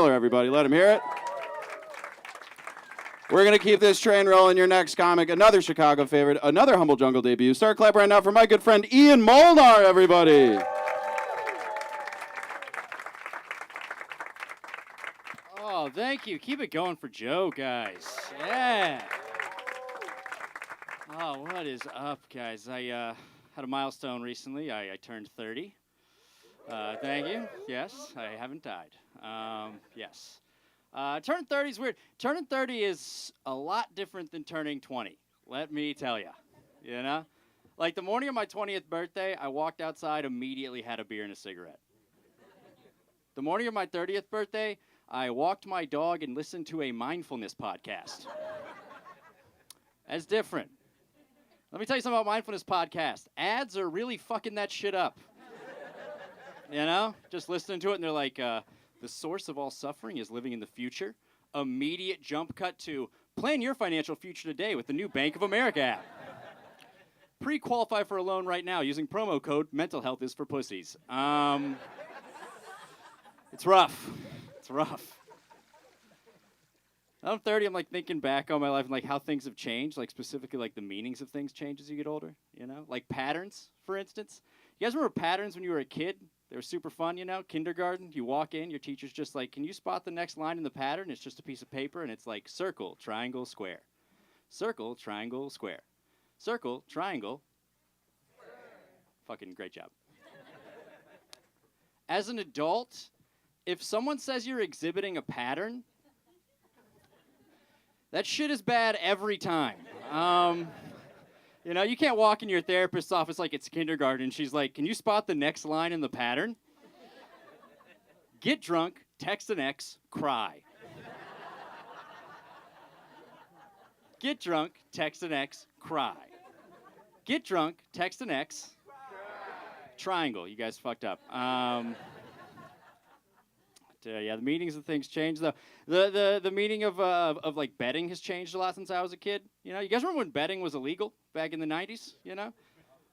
Everybody, let him hear it. We're going to keep this train rolling. Your next comic, another Chicago favorite, another Humble Jungle debut. Start clapping right now for my good friend Ian Molnar, everybody. Oh, thank you. Keep it going for Joe, guys. Yeah. Oh, what is up, guys? I had a milestone recently. I turned 30. Thank you. Yes, I haven't died. Yes. Turning 30 is weird. Turning 30 is a lot different than turning 20. Let me tell you. You know? Like the morning of my 20th birthday, I walked outside, immediately had a beer and a cigarette. The morning of my 30th birthday, I walked my dog and listened to a mindfulness podcast. That's different. Let me tell you something about mindfulness podcast. Ads are really fucking that shit up. You know? Just listening to it and they're like, the source of all suffering is living in the future. Immediate jump cut to plan your financial future today with the new Bank of America app. Pre-qualify for a loan right now using promo code mental health is for pussies. It's rough. It's rough. I'm 30, I'm like thinking back on my life and like how things have changed, like specifically like the meanings of things change as you get older, you know? Like patterns, for instance. You guys remember patterns when you were a kid? They were super fun, you know? Kindergarten, you walk in, your teacher's just like, can you spot the next line in the pattern? It's just a piece of paper and it's like circle, triangle, square. Circle, triangle, square. Circle, triangle. Fucking great job. As an adult, if someone says you're exhibiting a pattern, that shit is bad every time. You know, you can't walk in your therapist's office like it's kindergarten. She's like, can you spot the next line in the pattern? Get drunk, text an ex, cry. Get drunk, text an ex, cry. Get drunk, text an ex, triangle. You guys fucked up. Yeah, the meanings of things change though. The meaning of like betting has changed a lot since I was a kid. You know, you guys remember when betting was illegal back in the 90s? You know,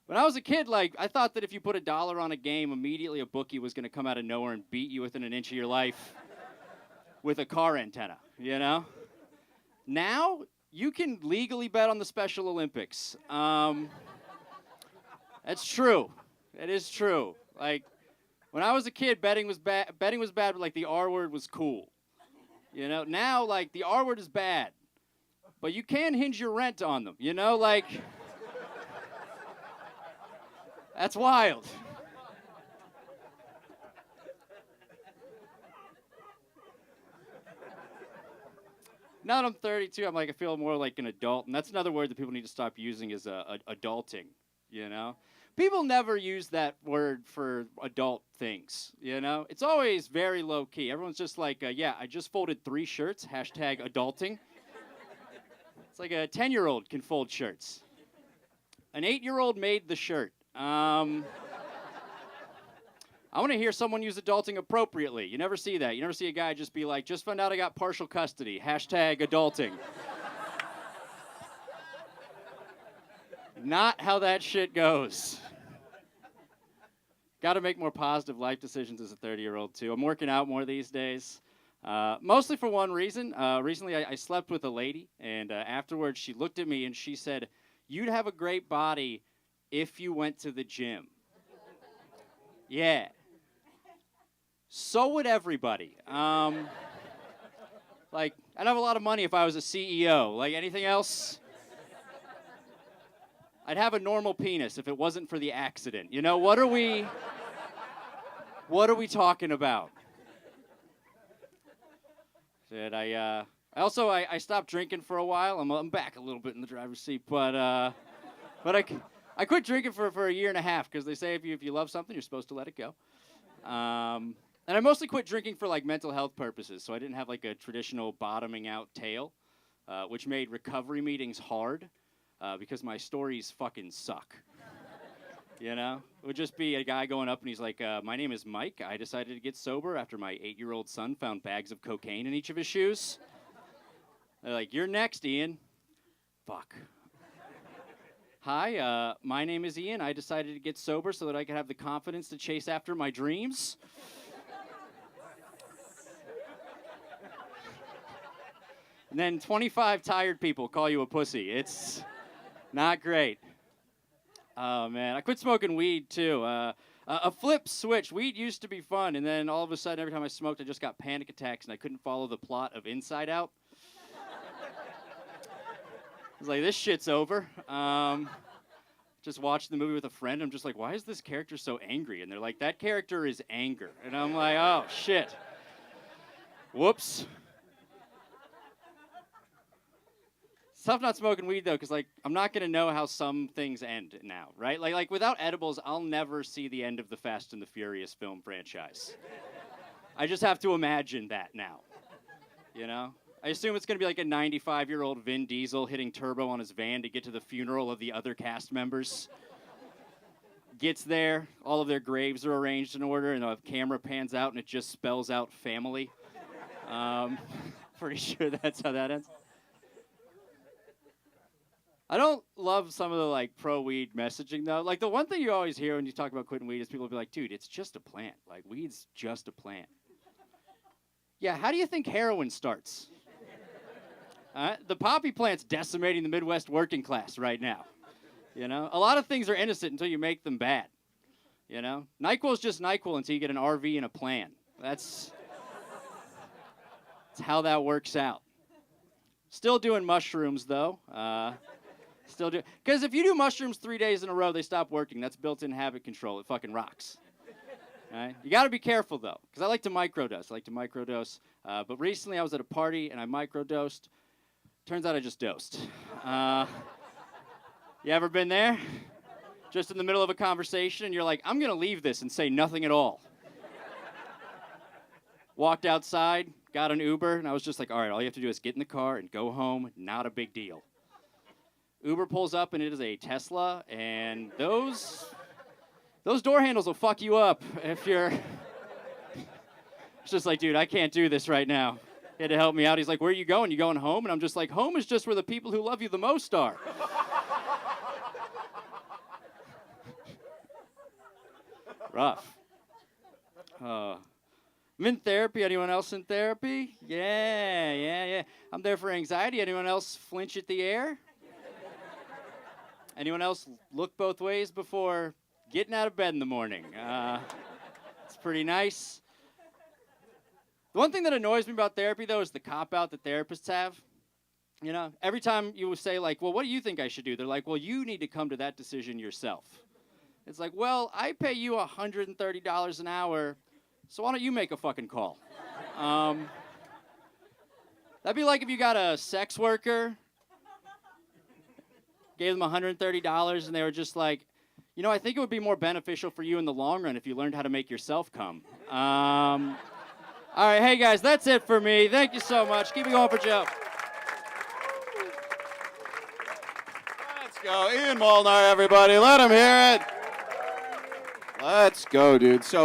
when I was a kid, like I thought that if you put $1 on a game, immediately a bookie was going to come out of nowhere and beat you within an inch of your life with a car antenna. You know, now you can legally bet on the Special Olympics. That's true. It is true. Like. When I was a kid, betting was bad, but like the R word was cool. You know, now like the R word is bad, but you can hinge your rent on them, you know, like that's wild. Now that I'm 32, I'm like, I feel more like an adult, and that's another word that people need to stop using is adulting, you know? People never use that word for adult things, you know? It's always very low-key. Everyone's just like, yeah, I just folded 3 shirts, hashtag adulting. It's like a 10-year-old can fold shirts. An 8-year-old made the shirt. I want to hear someone use adulting appropriately. You never see that. You never see a guy just be like, just found out I got partial custody, hashtag adulting. Not how that shit goes. Got to make more positive life decisions as a 30-year-old, too. I'm working out more these days, mostly for one reason. Recently, I slept with a lady, and afterwards, she looked at me and she said, you'd have a great body if you went to the gym. Yeah. So would everybody. Like, I'd have a lot of money if I was a CEO. Like, anything else? I'd have a normal penis if it wasn't for the accident. You know, what are we talking about? Shit, I stopped drinking for a while. I'm back a little bit in the driver's seat, but I quit drinking for a year and a half because they say if you love something, you're supposed to let it go. And I mostly quit drinking for like mental health purposes, so I didn't have like a traditional bottoming out tale, which made recovery meetings hard. Because my stories fucking suck. You know? It would just be a guy going up and he's like, my name is Mike. I decided to get sober after my 8-year-old son found bags of cocaine in each of his shoes. They're like, you're next, Ian. Fuck. Hi, my name is Ian. I decided to get sober so that I could have the confidence to chase after my dreams. And then 25 tired people call you a pussy. It's not great. Oh, man. I quit smoking weed, too. A flip switch. Weed used to be fun, and then all of a sudden, every time I smoked, I just got panic attacks, and I couldn't follow the plot of Inside Out. I was like, this shit's over. Just watched the movie with a friend. I'm just like, why is this character so angry? And they're like, that character is anger. And I'm like, oh, shit. Whoops. It's tough not smoking weed, though, because, like, I'm not going to know how some things end now, right? Like, without edibles, I'll never see the end of the Fast and the Furious film franchise. I just have to imagine that now, you know? I assume it's going to be like a 95-year-old Vin Diesel hitting turbo on his van to get to the funeral of the other cast members. Gets there, all of their graves are arranged in order, and the camera pans out, and it just spells out family. Pretty sure that's how that ends. I don't love some of the, like, pro-weed messaging, though. Like, the one thing you always hear when you talk about quitting weed is people will be like, dude, it's just a plant. Like, weed's just a plant. Yeah, how do you think heroin starts? The poppy plant's decimating the Midwest working class right now. You know? A lot of things are innocent until you make them bad. You know? NyQuil's just NyQuil until you get an RV and a plan. That's how that works out. Still doing mushrooms, though. Because if you do mushrooms 3 days in a row, they stop working. That's built-in habit control. It fucking rocks. Right? You got to be careful, though, because I like to microdose. But recently I was at a party, and I microdosed. Turns out I just dosed. You ever been there? Just in the middle of a conversation, and you're like, I'm going to leave this and say nothing at all. Walked outside, got an Uber, and I was just like, all right, all you have to do is get in the car and go home. Not a big deal. Uber pulls up, and it is a Tesla, and those door handles will fuck you up if you're... It's just like, dude, I can't do this right now. He had to help me out. He's like, where are you going? You going home? And I'm just like, home is just where the people who love you the most are. Rough. I'm in therapy. Anyone else in therapy? Yeah. I'm there for anxiety. Anyone else flinch at the air? Anyone else look both ways before getting out of bed in the morning? It's pretty nice. The one thing that annoys me about therapy, though, is the cop-out that therapists have. You know, every time you say, like, well, what do you think I should do? They're like, well, you need to come to that decision yourself. It's like, well, I pay you $130 an hour, so why don't you make a fucking call? That'd be like if you got a sex worker, gave them $130, and they were just like, you know, I think it would be more beneficial for you in the long run if you learned how to make yourself come. All right, hey, guys, that's it for me. Thank you so much. Keep it going for Joe. Let's go. Ian Molnar, everybody. Let him hear it. Let's go, dude. So